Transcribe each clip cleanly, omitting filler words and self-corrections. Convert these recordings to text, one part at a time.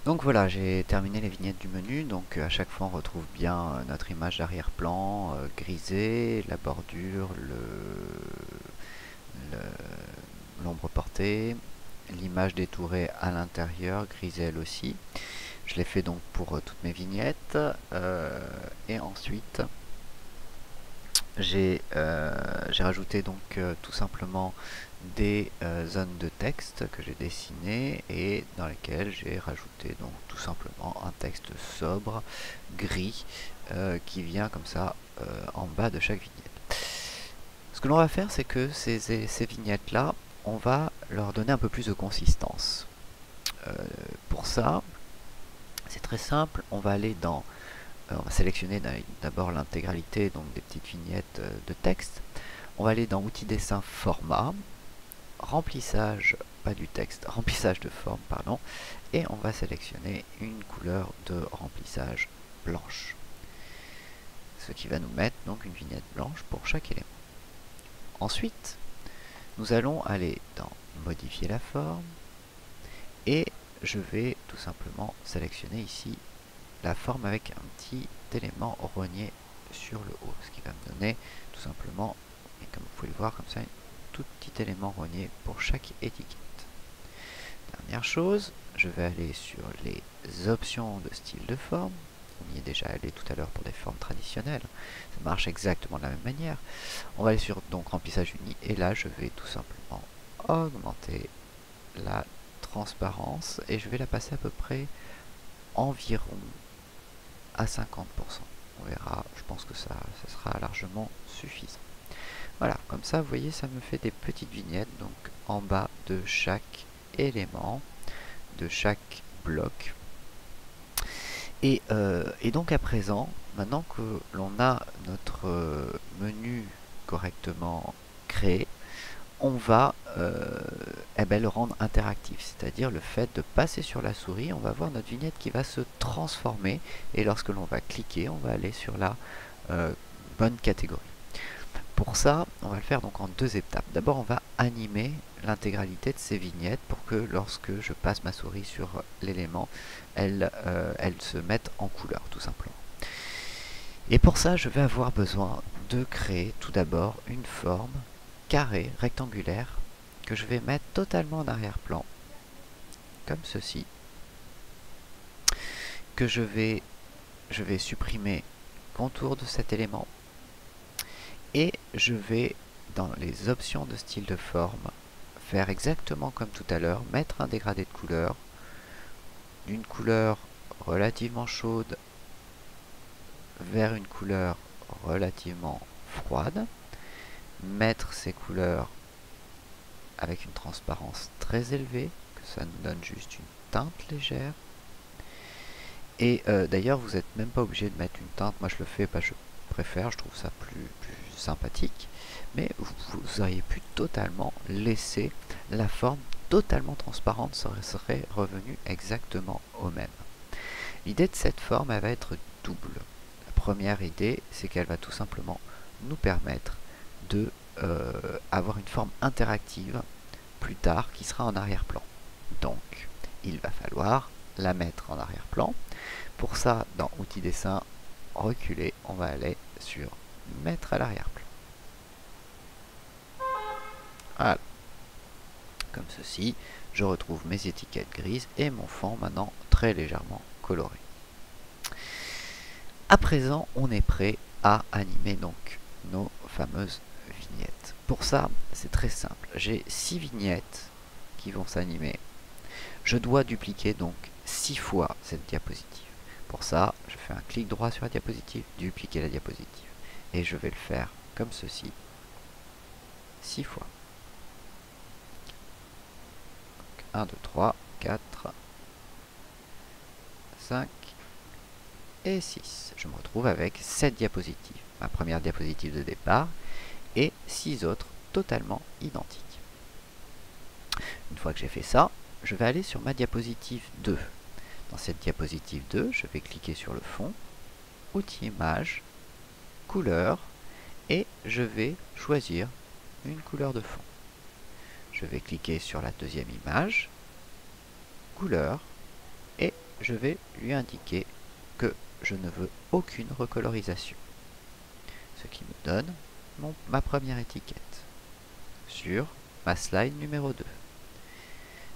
Donc voilà, j'ai terminé les vignettes du menu. Donc à chaque fois, on retrouve bien notre image d'arrière-plan grisée, la bordure, l'ombre portée, l'image détourée à l'intérieur, grisée elle aussi. Je l'ai fait donc pour toutes mes vignettes. Et ensuite, j'ai rajouté donc tout simplement des zones de texte que j'ai dessinées et dans lesquelles j'ai rajouté donc tout simplement un texte sobre, gris, qui vient comme ça en bas de chaque vignette. Ce que l'on va faire, c'est que ces vignettes-là, on va leur donner un peu plus de consistance. Pour ça, c'est très simple, on va aller dans on va sélectionner d'abord l'intégralité donc des petites vignettes de texte. On va aller dans Outils dessin format, remplissage, pas du texte, remplissage de forme, pardon, et on va sélectionner une couleur de remplissage blanche. Ce qui va nous mettre donc une vignette blanche pour chaque élément. Ensuite, nous allons aller dans Modifier la forme et je vais tout simplement sélectionner ici la forme avec un petit élément rogné sur le haut, ce qui va me donner tout simplement, et comme vous pouvez le voir comme ça, un tout petit élément rogné pour chaque étiquette. Dernière chose, je vais aller sur les options de style de forme. On y est déjà allé tout à l'heure pour des formes traditionnelles. Ça marche exactement de la même manière. On va aller sur donc remplissage uni et là je vais tout simplement augmenter la transparence et je vais la passer à peu près environ à 50%. On verra, je pense que ça sera largement suffisant. Voilà, comme ça, vous voyez, ça me fait des petites vignettes, donc en bas de chaque élément, de chaque bloc. Et donc à présent, maintenant que l'on a notre menu correctement créé, on va le rendre interactif, c'est-à-dire le fait de passer sur la souris, on va voir notre vignette qui va se transformer et lorsque l'on va cliquer, on va aller sur la bonne catégorie. Pour ça, on va le faire donc en deux étapes. D'abord, on va animer l'intégralité de ces vignettes pour que lorsque je passe ma souris sur l'élément, elles se mettent en couleur, tout simplement. Et pour ça, je vais avoir besoin de créer tout d'abord une forme carrée, rectangulaire, que je vais mettre totalement en arrière-plan, comme ceci, que je vais supprimer contour de cet élément, et je vais, dans les options de style de forme, faire exactement comme tout à l'heure, mettre un dégradé de couleur, d'une couleur relativement chaude vers une couleur relativement froide, mettre ces couleurs avec une transparence très élevée, que ça nous donne juste une teinte légère. Et d'ailleurs, vous n'êtes même pas obligé de mettre une teinte, moi je le fais, je préfère, je trouve ça plus sympathique. Mais vous auriez pu totalement laisser la forme totalement transparente, ça serait revenu exactement au même. L'idée de cette forme, elle va être double. La première idée, c'est qu'elle va tout simplement nous permettre de avoir une forme interactive plus tard qui sera en arrière-plan. Donc, il va falloir la mettre en arrière-plan. Pour ça, dans Outils dessin, reculer, on va aller sur Mettre à l'arrière-plan. Voilà. Comme ceci, je retrouve mes étiquettes grises et mon fond maintenant très légèrement coloré. À présent, on est prêt à animer donc nos fameuses vignettes. Pour ça, c'est très simple. J'ai 6 vignettes qui vont s'animer. Je dois dupliquer donc 6 fois cette diapositive. Pour ça, je fais un clic droit sur la diapositive, dupliquer la diapositive. Et je vais le faire comme ceci, 6 fois. 1, 2, 3, 4, 5 et 6. Je me retrouve avec 7 diapositives. Ma première diapositive de départ et 6 autres totalement identiques. Une fois que j'ai fait ça, je vais aller sur ma diapositive 2. Dans cette diapositive 2, je vais cliquer sur le fond, Outils Images, Couleur, et je vais choisir une couleur de fond. Je vais cliquer sur la deuxième image, Couleur, et je vais lui indiquer que je ne veux aucune recolorisation. Ce qui me donne ma première étiquette sur ma slide numéro 2.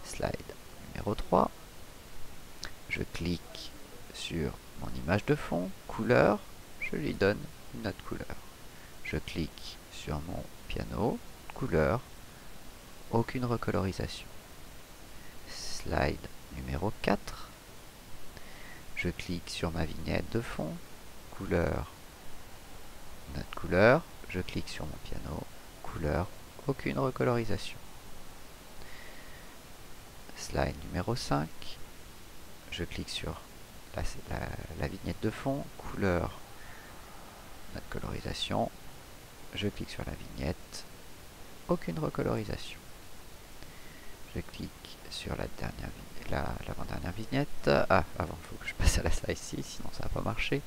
Slide numéro 3, je clique sur mon image de fond, couleur, je lui donne une autre couleur. Je clique sur mon piano, couleur, aucune recolorisation. Slide numéro 4, je clique sur ma vignette de fond, couleur, notre couleur, je clique sur mon piano, couleur, aucune recolorisation. Slide numéro 5, je clique sur la vignette de fond, couleur, notre colorisation, je clique sur la vignette, aucune recolorisation. Je clique sur l'avant-dernière vignette. Ah, avant, il faut que je passe à la slide ici, sinon ça va pas marcher.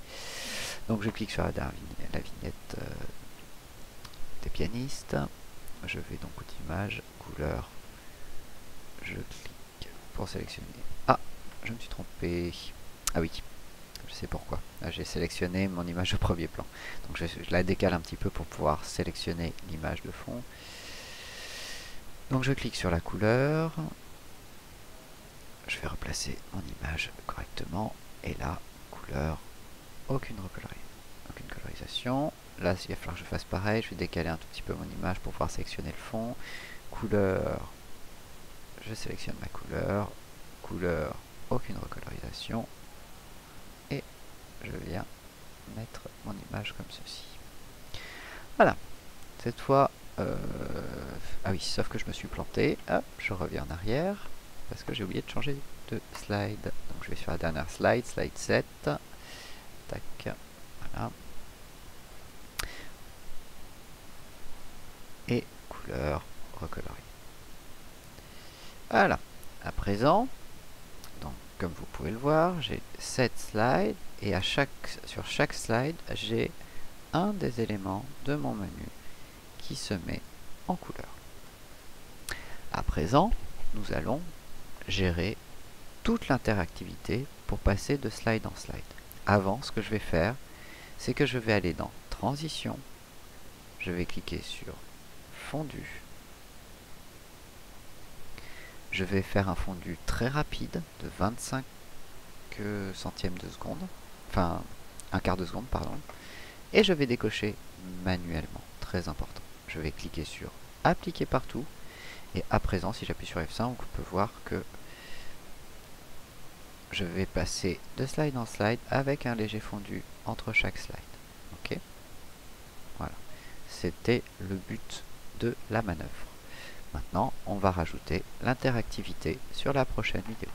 Donc je clique sur la vignette des pianistes. Je vais donc aux images, couleur. Je clique pour sélectionner. Ah, je me suis trompé. Ah oui, je sais pourquoi. Là, j'ai sélectionné mon image de premier plan. Donc je la décale un petit peu pour pouvoir sélectionner l'image de fond. Donc je clique sur la couleur. Je vais replacer mon image correctement. Et là, couleur, aucune colorisation. Là, il va falloir que je fasse pareil. Je vais décaler un tout petit peu mon image pour pouvoir sélectionner le fond. Couleur, je sélectionne ma couleur. Couleur, aucune recolorisation. Et je viens mettre mon image comme ceci. Voilà. Cette fois, ah oui, sauf que je me suis planté. Hop, je reviens en arrière parce que j'ai oublié de changer de slide. Donc je vais sur la dernière slide, slide 7. Tac, voilà. Et couleur recolorée. Voilà. À présent, donc comme vous pouvez le voir, j'ai 7 slides et sur chaque slide, j'ai un des éléments de mon menu qui se met en couleur. À présent, nous allons gérer toute l'interactivité pour passer de slide en slide. Avant, ce que je vais faire, c'est que je vais aller dans Transition, je vais cliquer sur Fondu, je vais faire un fondu très rapide de 25 centièmes de seconde, enfin un quart de seconde, pardon, et je vais décocher manuellement, très important. Je vais cliquer sur Appliquer partout, et à présent, si j'appuie sur F5, on peut voir que je vais passer de slide en slide avec un léger fondu entre chaque slide. Ok, voilà. C'était le but de la manœuvre. Maintenant, on va rajouter l'interactivité sur la prochaine vidéo.